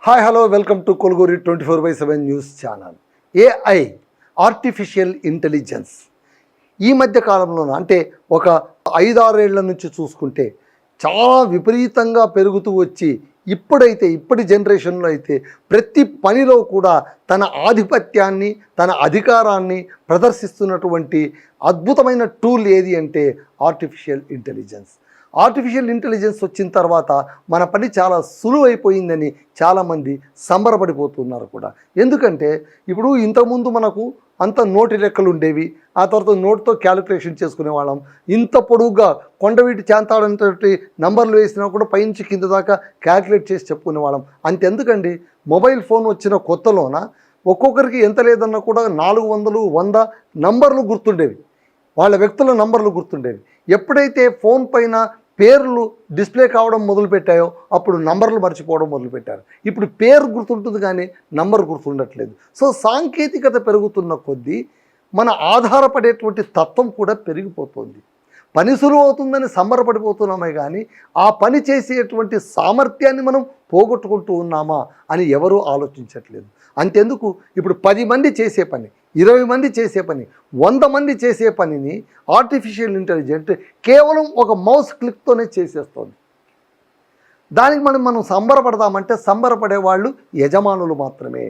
Hi hello welcome to Kolguri 24/7 news channel. AI artificial intelligence ఈ మధ్య కాలంలోన అంటే ఒక 5-6 ఏళ్ల నుంచి చూసుకుంటే చాలా విపరీతంగా పెరుగుతూ వచ్చి ఇప్పటి జనరేషన్లో అయితే ప్రతి పనిలో కూడా తన ఆధిపత్యాన్ని తన అధికారాన్ని ప్రదర్శిస్తున్నటువంటి అద్భుతమైన టూల్ ఏది అంటే ఆర్టిఫిషియల్ ఇంటెలిజెన్స్ వచ్చిన తర్వాత మన పని చాలా సులువైపోయిందని చాలామంది సంబరపడిపోతున్నారు కూడా. ఎందుకంటే ఇప్పుడు ఇంతకుముందు మనకు అంత నోటి లెక్కలు ఉండేవి, ఆ తర్వాత నోటితో క్యాలిక్యులేషన్ చేసుకునే వాళ్ళం. ఇంత పొడుగ్గా కొండవీటి చాంతాడంతటి నంబర్లు వేసినా కూడా పైనుంచి కింద దాకా క్యాలిక్యులేట్ చేసి చెప్పుకునే వాళ్ళం. అంతెందుకండి, మొబైల్ ఫోన్ వచ్చిన కొత్తలోన ఒక్కొక్కరికి ఎంత లేదన్నా కూడా 400, 100 నంబర్లు గుర్తుండేవి, వాళ్ళ వ్యక్తుల నంబర్లు గుర్తుండేవి. ఎప్పుడైతే ఫోన్ పైన పేర్లు డిస్ప్లే కావడం మొదలుపెట్టాయో అప్పుడు నంబర్లు మర్చిపోవడం మొదలుపెట్టారు. ఇప్పుడు పేరు గుర్తుంటుంది కానీ నంబర్ గుర్తుండట్లేదు. సో సాంకేతికత పెరుగుతున్న కొద్దీ మన ఆధారపడేటువంటి తత్వం కూడా పెరిగిపోతుంది. పని సులువు అవుతుందని సంబరపడిపోతున్నామే కానీ ఆ పని చేసేటువంటి సామర్థ్యాన్ని మనం పోగొట్టుకుంటూ ఉన్నామా అని ఎవరూ ఆలోచించట్లేదు. అంతెందుకు, ఇప్పుడు 10 మంది చేసే పని, 20 మంది చేసే పని, 100 మంది చేసే పనిని ఆర్టిఫిషియల్ ఇంటెలిజెంట్ కేవలం ఒక మౌస్ క్లిక్తోనే చేసేస్తుంది. దానికి మనం సంబరపడదామంటే సంబరపడే వాళ్ళు యజమానులు మాత్రమే,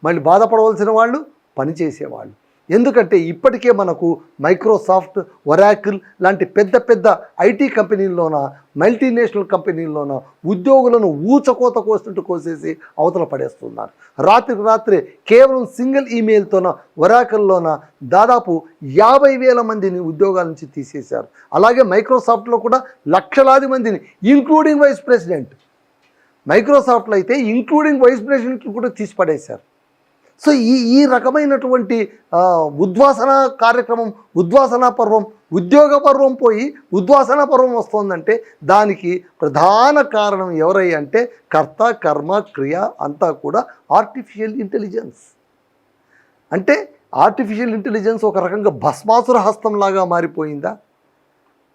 మళ్ళీ బాధపడవలసిన వాళ్ళు పనిచేసేవాళ్ళు. ఎందుకంటే ఇప్పటికే మనకు మైక్రోసాఫ్ట్, ఒరాకిల్ లాంటి పెద్ద పెద్ద ఐటీ కంపెనీల్లోన, మల్టీనేషనల్ కంపెనీల్లోన ఉద్యోగులను ఊచకోత కోసినట్టు కోసేసి అవతల పడేస్తున్నారు. రాత్రికి రాత్రే కేవలం సింగిల్ ఈమెయిల్తోన ఒరాకిల్లోన దాదాపు 50,000 మందిని ఉద్యోగాల నుంచి తీసేశారు. అలాగే మైక్రోసాఫ్ట్లో కూడా లక్షలాది మందిని, ఇంక్లూడింగ్ వైస్ ప్రెసిడెంట్. మైక్రోసాఫ్ట్లో అయితే ఇంక్లూడింగ్ వైస్ ప్రెసిడెంట్ కూడా తీసి పడేశారు. సో ఈ రకమైనటువంటి ఉద్వాసన కార్యక్రమం, ఉద్వాసన పర్వం, ఉద్యోగ పర్వం పోయి ఉద్వాసన పర్వం వస్తుందంటే దానికి ప్రధాన కారణం ఎవరై అంటే కర్త, కర్మ, క్రియ అంతా కూడా ఆర్టిఫిషియల్ ఇంటెలిజెన్స్. అంటే ఆర్టిఫిషియల్ ఇంటెలిజెన్స్ ఒక రకంగా భస్మాసుర హస్తంలాగా మారిపోయిందా?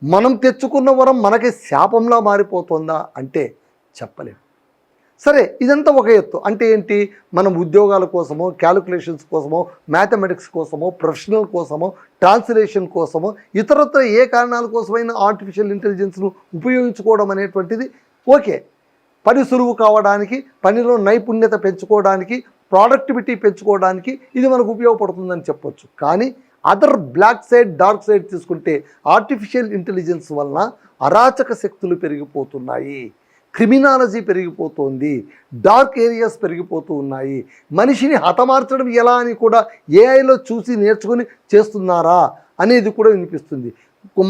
మనం తెచ్చుకున్న వరం మనకి శాపంలా మారిపోతుందా అంటే చెప్పలేం. సరే, ఇదంతా ఒక ఎత్తు. అంటే ఏంటి, మనం ఉద్యోగాల కోసమో, క్యాలిక్యులేషన్స్ కోసమో, మ్యాథమెటిక్స్ కోసమో, ప్రొఫెషనల్ కోసమో, ట్రాన్స్లేషన్ కోసమో, ఇతరత్ర ఏ కారణాల కోసమైనా ఆర్టిఫిషియల్ ఇంటెలిజెన్స్ను ఉపయోగించుకోవడం అనేటువంటిది ఓకే. పని సులువు కావడానికి, పనిలో నైపుణ్యత పెంచుకోవడానికి, ప్రొడక్టివిటీ పెంచుకోవడానికి ఇది మనకు ఉపయోగపడుతుందని చెప్పొచ్చు. కానీ other black side, dark side తీసుకుంటే ఆర్టిఫిషియల్ ఇంటెలిజెన్స్ వలన అరాచక శక్తులు పెరిగిపోతున్నాయి, క్రిమినాలజీ పెరిగిపోతుంది, డార్క్ ఏరియాస్ పెరిగిపోతూ ఉన్నాయి. మనిషిని హతమార్చడం ఎలా అని కూడా ఏఐలో చూసి నేర్చుకొని చేస్తున్నారా అనేది కూడా వినిపిస్తుంది.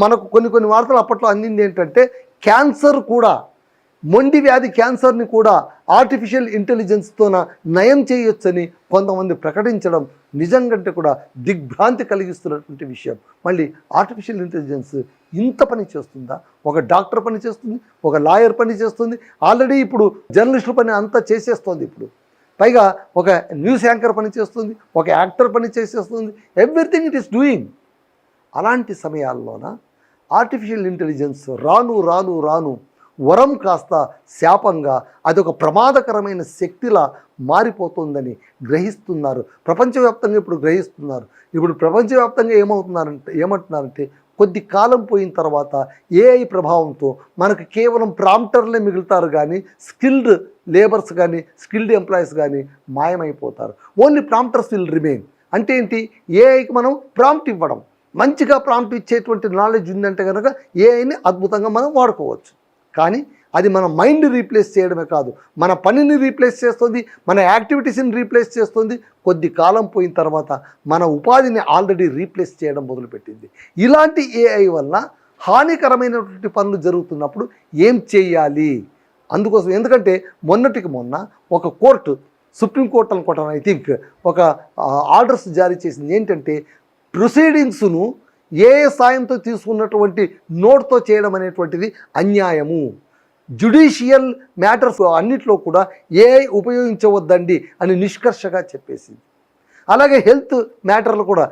మనకు కొన్ని వార్తలు అప్పట్లో అందింది ఏంటంటే క్యాన్సర్ కూడా, మొండి వ్యాధి క్యాన్సర్ని కూడా ఆర్టిఫిషియల్ ఇంటెలిజెన్స్తోన నయం చేయొచ్చని కొంతమంది ప్రకటించడం నిజంగా కూడా దిగ్భ్రాంతి కలిగిస్తున్నటువంటి విషయం. మళ్ళీ ఆర్టిఫిషియల్ ఇంటెలిజెన్స్ ఇంత పని చేస్తుందా? ఒక డాక్టర్ పని చేస్తుంది, ఒక లాయర్ పని చేస్తుంది, ఆల్రెడీ ఇప్పుడు జర్నలిస్టుల పని అంతా చేసేస్తుంది. ఇప్పుడు పైగా ఒక న్యూస్ యాంకర్ పని చేస్తుంది, ఒక యాక్టర్ పని చేసేస్తుంది. Everything it is doing. అలాంటి సమయాల్లోన ఆర్టిఫిషియల్ ఇంటెలిజెన్స్ రాను రాను రాను వరం కాస్త శాపంగా అదొక ప్రమాదకరమైన శక్తిలా మారిపోతుందని గ్రహిస్తున్నారు. ప్రపంచవ్యాప్తంగా ఇప్పుడు గ్రహిస్తున్నారు. ఇప్పుడు ప్రపంచవ్యాప్తంగా ఏమంటున్నారంటే కొద్ది కాలం పోయిన తర్వాత ఏఐ ప్రభావంతో మనకు కేవలం ప్రాంప్టర్లే మిగులుతారు కానీ స్కిల్డ్ లేబర్స్ కానీ స్కిల్డ్ ఎంప్లాయీస్ కానీ మాయమైపోతారు. Only prompters will remain. అంటే ఏంటి, ఏఐకి మనం ప్రాంప్ట్ ఇవ్వడం, మంచిగా ప్రాంప్ట్ ఇచ్చేటువంటి నాలెడ్జ్ ఉందంటే కనుక ఏఐని అద్భుతంగా మనం వాడుకోవచ్చు. కానీ అది మన మైండ్ రీప్లేస్ చేయడమే కాదు, మన పనిని రీప్లేస్ చేస్తుంది, మన యాక్టివిటీస్ని రీప్లేస్ చేస్తుంది. కొద్ది కాలం పోయిన తర్వాత మన ఉపాధిని ఆల్రెడీ రీప్లేస్ చేయడం మొదలుపెట్టింది. ఇలాంటి ఏఐ వల్ల హానికరమైనటువంటి పనులు జరుగుతున్నప్పుడు ఏం చేయాలి? అందుకోసం, ఎందుకంటే మొన్నటికి మొన్న ఒక కోర్టు, సుప్రీంకోర్టు అనుకుంటాను, ఐ థింక్, ఒక ఆర్డర్స్ జారీ చేసింది. ఏంటంటే ప్రొసీడింగ్స్ను ఏఐ సాయంతో తీసుకున్నటువంటి నోట్తో చేయడం అనేటువంటిది అన్యాయము. జ్యుడిషియల్ మ్యాటర్స్ అన్నిట్లో కూడా ఏఐ ఉపయోగించవద్దండి అని నిష్కర్షగా చెప్పేసింది. అలాగే హెల్త్ మ్యాటర్లు కూడా,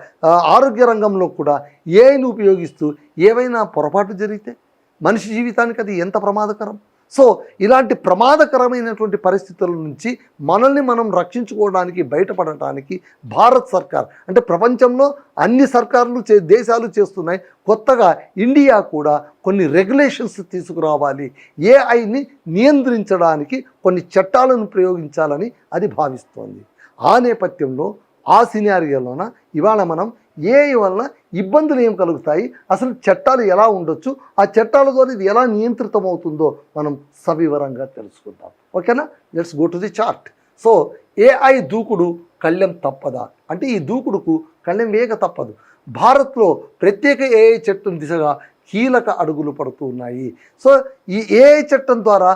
ఆరోగ్య రంగంలో కూడా ఏఐని ఉపయోగిస్తూ ఏవైనా పొరపాటు జరిగితే మనిషి జీవితానికి అది ఎంత ప్రమాదకరం. సో ఇలాంటి ప్రమాదకరమైనటువంటి పరిస్థితుల నుంచి మనల్ని మనం రక్షించుకోవడానికి బయటపడటానికి భారత్ సర్కార్ అంటే ప్రపంచంలో అన్ని సర్కార్లు దేశాలు చేస్తున్నాయి. కొత్తగా ఇండియా కూడా కొన్ని రెగ్యులేషన్స్ తీసుకురావాలి, ఏఐని నియంత్రించడానికి కొన్ని చట్టాలను ప్రయోగించాలని అది భావిస్తోంది. ఆ నేపథ్యంలో ఆ సినారియోలోన ఇవాళ మనం ఏఐ వలన ఇబ్బందులు ఏం కలుగుతాయి, అసలు చట్టాలు ఎలా ఉండొచ్చు, ఆ చట్టాల ద్వారా ఇది ఎలా నియంత్రితమవుతుందో మనం సవివరంగా తెలుసుకుందాం. ఓకేనా? Let's go to the chart. So AI దూకుడు కళ్ళెం తప్పదా అంటే ఈ దూకుడుకు కళ్ళెం వేగ తప్పదు. భారత్లో ప్రత్యేక ఏఐ చట్టం దిశగా కీలక అడుగులు పడుతూ ఉన్నాయి. సో ఈ ఏఐ చట్టం ద్వారా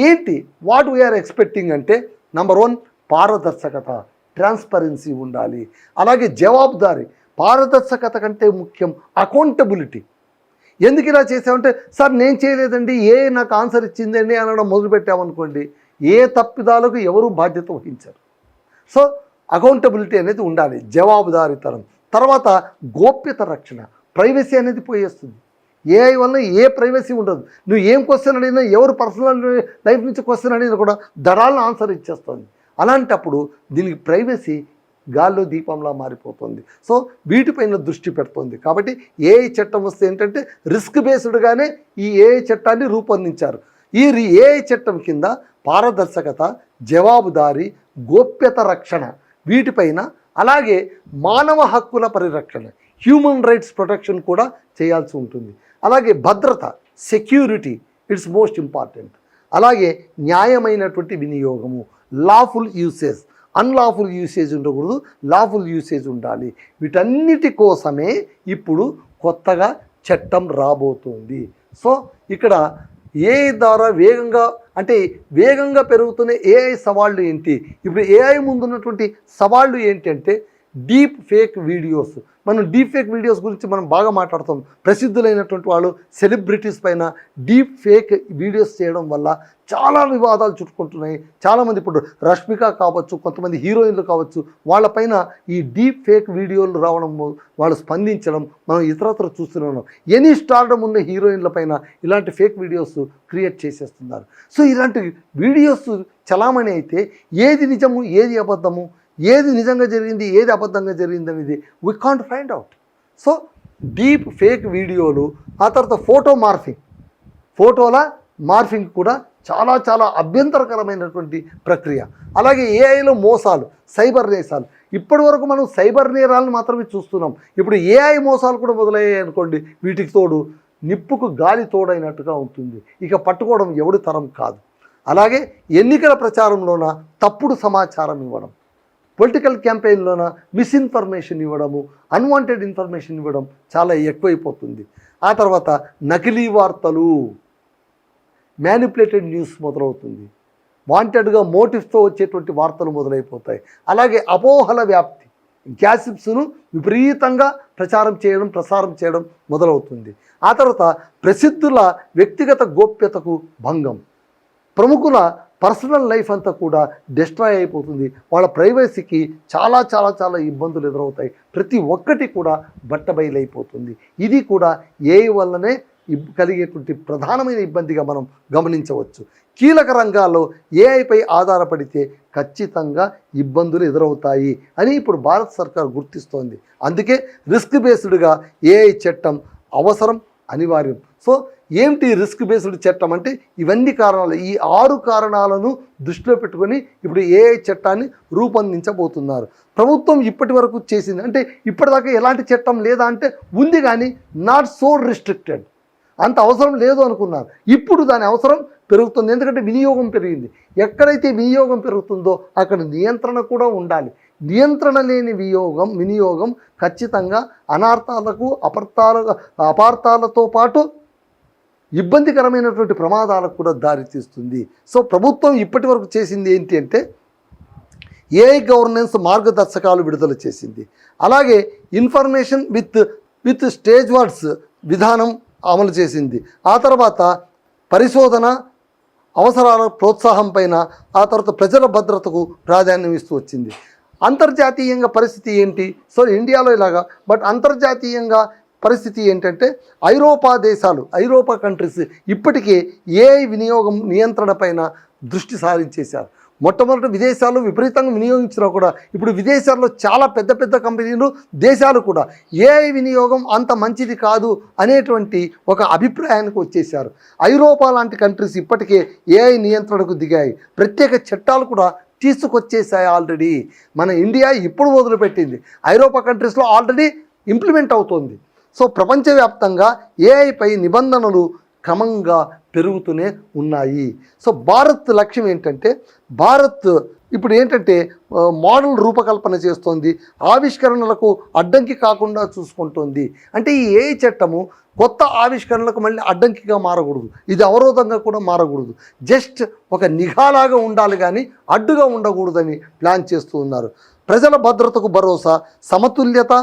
ఏంటి వాట్ వీఆర్ ఎక్స్పెక్టింగ్ అంటే నంబర్ 1 పారదర్శకత, ట్రాన్స్పరెన్సీ ఉండాలి. అలాగే జవాబుదారీ, పారదర్శకత కంటే ముఖ్యం అకౌంటబిలిటీ. ఎందుకు ఇలా చేసామంటే సార్ నేను చేయలేదండి ఏ నాకు ఆన్సర్ ఇచ్చిందండి అనడం మొదలుపెట్టామనుకోండి ఏ తప్పిదాలకు ఎవరు బాధ్యత వహించారు. సో అకౌంటబిలిటీ అనేది ఉండాలి, జవాబుదారీతనం. తర్వాత గోప్యత రక్షణ, ప్రైవసీ అనేది పోయేస్తుంది. ఏఐ వల్ల ఏ ప్రైవసీ ఉండదు. నువ్వు ఏం క్వశ్చన్ అడిగినా, ఎవరు పర్సనల్ లైఫ్ నుంచి క్వశ్చన్ అడిగినా కూడా దడాలను ఆన్సర్ ఇచ్చేస్తుంది. అలాంటప్పుడు దీనికి ప్రైవసీ గాల్లో దీపంలా మారిపోతుంది. సో వీటిపైన దృష్టి పెడుతుంది. కాబట్టి ఏఐ చట్టం వస్తే ఏంటంటే రిస్క్ బేస్డ్గానే ఈ ఏఐ చట్టాన్ని రూపొందించారు. ఈ ఏఐ చట్టం కింద పారదర్శకత, జవాబుదారీ, గోప్యత రక్షణ వీటిపైన, అలాగే మానవ హక్కుల పరిరక్షణ, హ్యూమన్ రైట్స్ ప్రొటెక్షన్ కూడా చేయాల్సి ఉంటుంది. అలాగే భద్రత, సెక్యూరిటీ ఇట్స్ మోస్ట్ ఇంపార్టెంట్. అలాగే న్యాయమైనటువంటి వినియోగము, లాఫుల్ యూసేజ్, అన్లాఫుల్ యూసేజ్ ఉండకూడదు, లాఫుల్ యూసేజ్ ఉండాలి. వీటన్నిటి కోసమే ఇప్పుడు కొత్తగా చట్టం రాబోతుంది. సో ఇక్కడ ఏఐ ద్వారా వేగంగా పెరుగుతున్న ఏఐ సవాళ్ళు ఏంటి, ఇప్పుడు ఏఐ ముందున్నటువంటి సవాళ్ళు ఏంటంటే డీప్ ఫేక్ వీడియోస్. మనం డీప్ ఫేక్ వీడియోస్ గురించి మనం బాగా మాట్లాడుతాం. ప్రసిద్ధులైనటువంటి వాళ్ళు సెలబ్రిటీస్ పైన డీప్ ఫేక్ వీడియోస్ చేయడం వల్ల చాలా వివాదాలు చుట్టుకుంటున్నాయి. చాలామంది ఇప్పుడు రష్మిక కావచ్చు, కొంతమంది హీరోయిన్లు కావచ్చు, వాళ్ళపైన ఈ డీప్ ఫేక్ వీడియోలు రావడం, వాళ్ళు స్పందించడం మనం ఇతరత్ర చూస్తున్నాం. ఎనీ స్టార్డమ్ ఉన్న హీరోయిన్ల పైన ఇలాంటి ఫేక్ వీడియోస్ క్రియేట్ చేసేస్తున్నారు. సో ఇలాంటి వీడియోస్ చలామణి అయితే ఏది నిజము ఏది అబద్ధము, ఏది నిజంగా జరిగింది ఏది అబద్ధంగా జరిగింది అనేది we can't find out. So deep fake వీడియోలు, ఆ తర్వాత ఫోటోల మార్ఫింగ్ కూడా చాలా చాలా అభ్యంతరకరమైనటువంటి ప్రక్రియ. అలాగే ఏఐలో మోసాలు, సైబర్ నేరాలు. ఇప్పటి వరకు మనం సైబర్ నేరాలను మాత్రమే చూస్తున్నాం. ఇప్పుడు ఏఐ మోసాలు కూడా మొదలయ్యాయి అనుకోండి, వీటికి తోడు నిప్పుకు గాలి తోడైనట్టుగా ఉంటుంది. ఇక పట్టుకోవడం ఎవడి తరం కాదు. అలాగే ఎన్నికల ప్రచారంలోన తప్పుడు సమాచారం ఇవ్వడం, పొలిటికల్ క్యాంపెయిన్లోన మిస్ఇన్ఫర్మేషన్ ఇవ్వడము, అన్వాంటెడ్ ఇన్ఫర్మేషన్ ఇవ్వడం చాలా ఎక్కువైపోతుంది. ఆ తర్వాత నకిలీ వార్తలు, మ్యానిపులేటెడ్ న్యూస్ మొదలవుతుంది. వాంటెడ్గా మోటివ్స్తో వచ్చేటువంటి వార్తలు మొదలైపోతాయి. అలాగే అపోహల వ్యాప్తి, గ్యాసిప్స్ను విపరీతంగా ప్రసారం చేయడం మొదలవుతుంది. ఆ తర్వాత ప్రసిద్ధుల వ్యక్తిగత గోప్యతకు భంగం, ప్రముఖుల పర్సనల్ లైఫ్ అంతా కూడా డిస్ట్రాయ్ అయిపోతుంది. వాళ్ళ ప్రైవసీకి చాలా చాలా చాలా ఇబ్బందులు ఎదురవుతాయి. ప్రతి ఒక్కటి కూడా బట్టబయలైపోతుంది. ఇది కూడా ఏఐ వల్లనే కలిగేటువంటి ప్రధానమైన ఇబ్బందిగా మనం గమనించవచ్చు. కీలక రంగాల్లో ఏఐపై ఆధారపడితే ఖచ్చితంగా ఇబ్బందులు ఎదురవుతాయి అని ఇప్పుడు భారత సర్కార్ గుర్తిస్తోంది. అందుకే రిస్క్ బేస్డ్గా ఏఐ చట్టం అవసరం, అనివార్యం. సో ఏంటి రిస్క్ బేస్డ్ చట్టం అంటే ఇవన్నీ కారణాలు, ఈ 6 కారణాలను దృష్టిలో పెట్టుకొని ఇప్పుడు ఏఐ చట్టాన్ని రూపొందించబోతున్నారు. ప్రభుత్వం ఇప్పటి వరకు చేసింది అంటే ఇప్పటిదాకా ఎలాంటి చట్టం లేదా అంటే ఉంది, కానీ నాట్ సో రిస్ట్రిక్టెడ్, అంత అవసరం లేదు అనుకున్నారు. ఇప్పుడు దాని అవసరం పెరుగుతుంది. ఎందుకంటే వినియోగం పెరిగింది. ఎక్కడైతే వినియోగం పెరుగుతుందో అక్కడ నియంత్రణ కూడా ఉండాలి. నియంత్రణ లేని వినియోగం ఖచ్చితంగా అనార్థాలకు, అపార్థాలతో పాటు ఇబ్బందికరమైనటువంటి ప్రమాదాలకు కూడా దారితీస్తుంది. సో ప్రభుత్వం ఇప్పటి వరకు చేసింది ఏంటి అంటే ఏఐ గవర్నెన్స్ మార్గదర్శకాలు విడుదల చేసింది. అలాగే ఇన్ఫర్మేషన్ విత్ స్టేజ్ వర్డ్స్ విధానం అమలు చేసింది. ఆ తర్వాత పరిశోధన అవసరాల ప్రోత్సాహం పైన, ఆ తర్వాత ప్రజల భద్రతకు ప్రాధాన్యం ఇస్తూ వచ్చింది. అంతర్జాతీయంగా పరిస్థితి ఏంటి? సో ఇండియాలో ఇలాగా, బట్ అంతర్జాతీయంగా పరిస్థితి ఏంటంటే ఐరోపా కంట్రీస్ ఇప్పటికే ఏఐ వినియోగం నియంత్రణ పైన దృష్టి సారించేశారు. మొట్టమొదటి విదేశాల్లో విపరీతంగా వినియోగించినా కూడా ఇప్పుడు విదేశాల్లో చాలా పెద్ద పెద్ద కంపెనీలు, దేశాలు కూడా ఏఐ వినియోగం అంత మంచిది కాదు అనేటువంటి ఒక అభిప్రాయానికి వచ్చేసారు. ఐరోపా లాంటి కంట్రీస్ ఇప్పటికే ఏఐ నియంత్రణకు దిగాయి, ప్రత్యేక చట్టాలు కూడా తీసుకొచ్చేసాయి ఆల్రెడీ. మన ఇండియా ఇప్పుడు మొదలుపెట్టింది, ఐరోపా కంట్రీస్లో ఆల్రెడీ ఇంప్లిమెంట్ అవుతోంది. సో ప్రపంచవ్యాప్తంగా ఏఐపై నిబంధనలు క్రమంగా పెరుగుతూనే ఉన్నాయి. సో భారత్ లక్ష్యం ఏంటంటే, భారత్ ఇప్పుడు ఏంటంటే మోడల్ రూపకల్పన చేస్తోంది, ఆవిష్కరణలకు అడ్డంకి కాకుండా చూసుకుంటోంది. అంటే ఈ ఏఐ చట్టము కొత్త ఆవిష్కరణలకు మళ్ళీ అడ్డంకిగా మారకూడదు, ఇది అవరోధంగా కూడా మారకూడదు, జస్ట్ ఒక నిఘాలాగా ఉండాలి కానీ అడ్డుగా ఉండకూడదని ప్లాన్ చేస్తూ ఉన్నారు. ప్రజల భద్రతకు భరోసా, సమతుల్యత,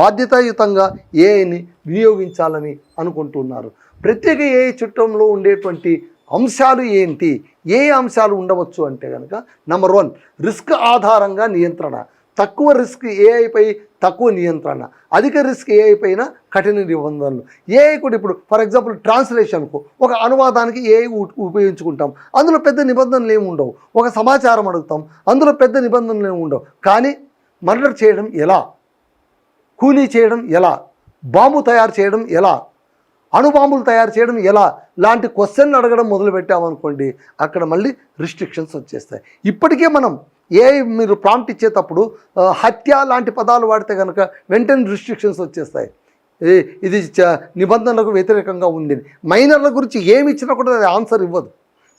బాధ్యతాయుతంగా ఏఐని వినియోగించాలని అనుకుంటున్నారు. ప్రత్యేక ఏఐ చట్టంలో ఉండేటువంటి అంశాలు ఏంటి, ఏ అంశాలు ఉండవచ్చు అంటే కనుక, నెంబర్ 1 రిస్క్ ఆధారంగా నియంత్రణ, తక్కువ రిస్క్ ఏఐపై తక్కువ నియంత్రణ, అధిక రిస్క్ ఏఐ పైన కఠిన నిబంధనలు. ఏఐ కూడా ఇప్పుడు ఫర్ ఎగ్జాంపుల్ ట్రాన్స్లేషన్కు ఒక అనువాదానికి ఏఐ ఉపయోగించుకుంటాం, అందులో పెద్ద నిబంధనలు ఏమి ఉండవు. ఒక సమాచారం అడుగుతాం, అందులో పెద్ద నిబంధనలు ఏమి ఉండవు. కానీ మర్డర్ చేయడం ఎలా, కూలీ చేయడం ఎలా, బాంబు తయారు చేయడం ఎలా, అణుబాంబులు తయారు చేయడం ఎలా లాంటి క్వశ్చన్లు అడగడం మొదలుపెట్టామనుకోండి, అక్కడ మళ్ళీ రిస్ట్రిక్షన్స్ వచ్చేస్తాయి. ఇప్పటికే మనం ఏఐ మీరు ప్రాంప్ట్ ఇచ్చేటప్పుడు హత్య లాంటి పదాలు వాడితే కనుక వెంటనే రిస్ట్రిక్షన్స్ వచ్చేస్తాయి, ఇది నిబంధనలకు వ్యతిరేకంగా ఉంది. మైనర్ల గురించి ఏమి ఇచ్చినా కూడా అది ఆన్సర్ ఇవ్వదు,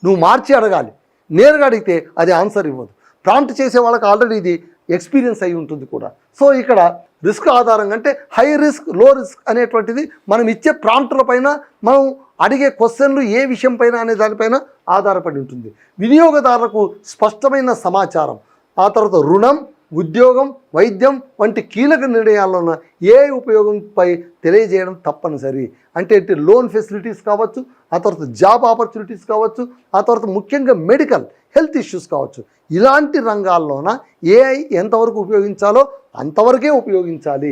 నువ్వు మార్చి అడగాలి, నేరుగా అడిగితే అది ఆన్సర్ ఇవ్వదు. ప్రాంప్ట్ చేసే వాళ్ళకి ఆల్రెడీ ఇది ఎక్స్పీరియన్స్ అయి ఉంటుంది కూడా. సో ఇక్కడ రిస్క్ ఆధారంగా అంటే హై రిస్క్, లో రిస్క్ అనేటువంటిది మనం ఇచ్చే ప్రాంప్టుల పైన, మనం అడిగే క్వశ్చన్లు ఏ విషయం పైన అనే దానిపైన ఆధారపడి ఉంటుంది. వినియోగదారులకు స్పష్టమైన సమాచారం, ఆ తర్వాత రుణం, ఉద్యోగం, వైద్యం వంటి కీలక నిర్ణయాలను ఏఐ ఉపయోగంపై తెలియజేయడం తప్పనిసరి. అంటే లోన్ ఫెసిలిటీస్ కావచ్చు, ఆ తర్వాత జాబ్ ఆపర్చునిటీస్ కావచ్చు, ఆ తర్వాత ముఖ్యంగా మెడికల్ హెల్త్ ఇష్యూస్ కావచ్చు, ఇలాంటి రంగాల్లోన ఏఐ ఎంతవరకు ఉపయోగించాలో అంతవరకే ఉపయోగించాలి.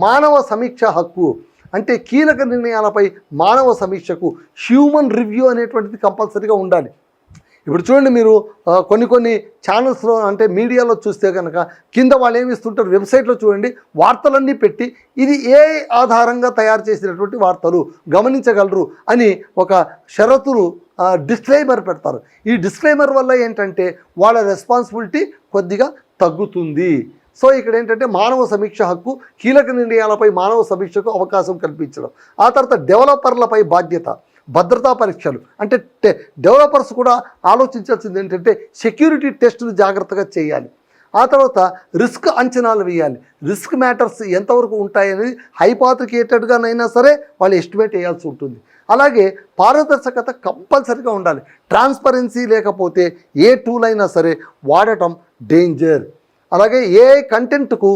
మానవ సమీక్ష హక్కు అంటే కీలక నిర్ణయాలపై మానవ సమీక్షకు హ్యూమన్ రివ్యూ అనేటువంటిది కంపల్సరీగా ఉండాలి. ఇప్పుడు చూడండి, మీరు కొన్ని ఛానల్స్లో అంటే మీడియాలో చూస్తే కనుక కింద వాళ్ళు ఏమి ఇస్తుంటారు, వెబ్సైట్లో చూడండి, వార్తలన్నీ పెట్టి ఇది ఏఐ ఆధారంగా తయారు చేసినటువంటి వార్తలు గమనించగలరు అని ఒక షరతులు డిస్క్లైమర్ పెడతారు. ఈ డిస్క్లైమర్ వల్ల ఏంటంటే వాళ్ళ రెస్పాన్సిబిలిటీ కొద్దిగా తగ్గుతుంది. సో ఇక్కడ ఏంటంటే మానవ సమీక్ష హక్కు, కీలక నిర్ణయాలపై మానవ సమీక్షకు అవకాశం కల్పించడం, ఆ తర్వాత డెవలపర్లపై బాధ్యత, భద్రతా పరీక్షలు అంటే డెవలపర్స్ కూడా ఆలోచించాల్సింది ఏంటంటే సెక్యూరిటీ టెస్టులు జాగ్రత్తగా చేయాలి, ఆ తర్వాత రిస్క్ అంచనాలు వేయాలి, రిస్క్ మ్యాటర్స్ ఎంతవరకు ఉంటాయనేది హైపాథికేటెడ్గానైనా సరే వాళ్ళు ఎస్టిమేట్ వేయాల్సి ఉంటుంది. అలాగే పారదర్శకత కంపల్సరీగా ఉండాలి, ట్రాన్స్పరెన్సీ లేకపోతే ఏ టూల్ అయినా సరే వాడటం డేంజర్. అలాగే ఏ కంటెంట్కు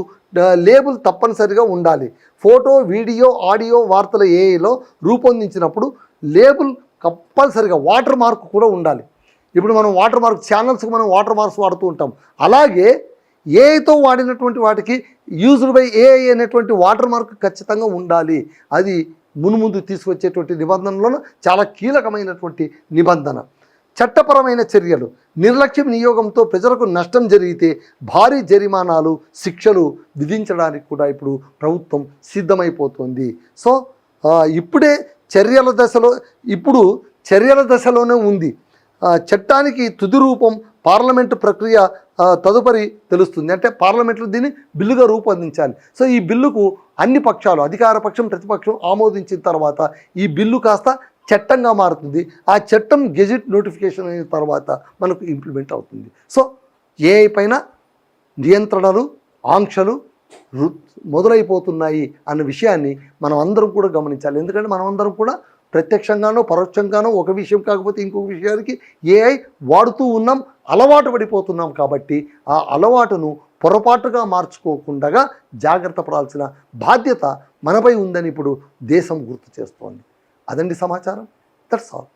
లేబుల్ తప్పనిసరిగా ఉండాలి. ఫోటో, వీడియో, ఆడియో వార్తల ఏఐలో రూపొందించినప్పుడు లేబుల్ కంపల్సరిగా వాటర్ మార్క్ కూడా ఉండాలి. ఇప్పుడు మనం వాటర్ మార్క్ ఛానల్స్కి మనం వాటర్ మార్క్స్ వాడుతూ ఉంటాం, అలాగే ఏఐతో వాడినటువంటి వాటికి యూజ్డ్ బై ఏఐ అనేటువంటి వాటర్ మార్క్ ఖచ్చితంగా ఉండాలి. అది మున్ముందు తీసుకొచ్చేటువంటి నిబంధనలను చాలా కీలకమైనటువంటి నిబంధన. చట్టపరమైన చర్యలు, నిర్లక్ష్య వినియోగంతో ప్రజలకు నష్టం జరిగితే భారీ జరిమానాలు, శిక్షలు విధించడానికి కూడా ఇప్పుడు ప్రభుత్వం సిద్ధమైపోతుంది. సో ఇప్పుడే చర్యల దశలోనే ఉంది. చట్టానికి తుది రూపం పార్లమెంటు ప్రక్రియ తదుపరి తెలుస్తుంది. అంటే పార్లమెంట్లో దీన్ని బిల్లుగా రూపొందించాలి. సో ఈ బిల్లుకు అన్ని పక్షాలు, అధికార పక్షం, ప్రతిపక్షం ఆమోదించిన తర్వాత ఈ బిల్లు కాస్త చట్టంగా మారుతుంది. ఆ చట్టం గెజిట్ నోటిఫికేషన్ అయిన తర్వాత మనకు ఇంప్లిమెంట్ అవుతుంది. సో ఏఐ పైన నియంత్రణలు, ఆంక్షలు మొదలైపోతున్నాయి అన్న విషయాన్ని మనం అందరం కూడా గమనించాలి. ఎందుకంటే మనం అందరం కూడా ప్రత్యక్షంగానో పరోక్షంగానో ఒక విషయం కాకపోతే ఇంకొక విషయానికి ఏఐ వాడుతూ ఉన్నాం, అలవాటు పడిపోతున్నాం. కాబట్టి ఆ అలవాటును పొరపాటుగా మార్చుకోకుండా జాగ్రత్త పడాల్సిన బాధ్యత మనపై ఉందని ఇప్పుడు దేశం గుర్తు చేస్తోంది. అదండి సమాచారం. That's all.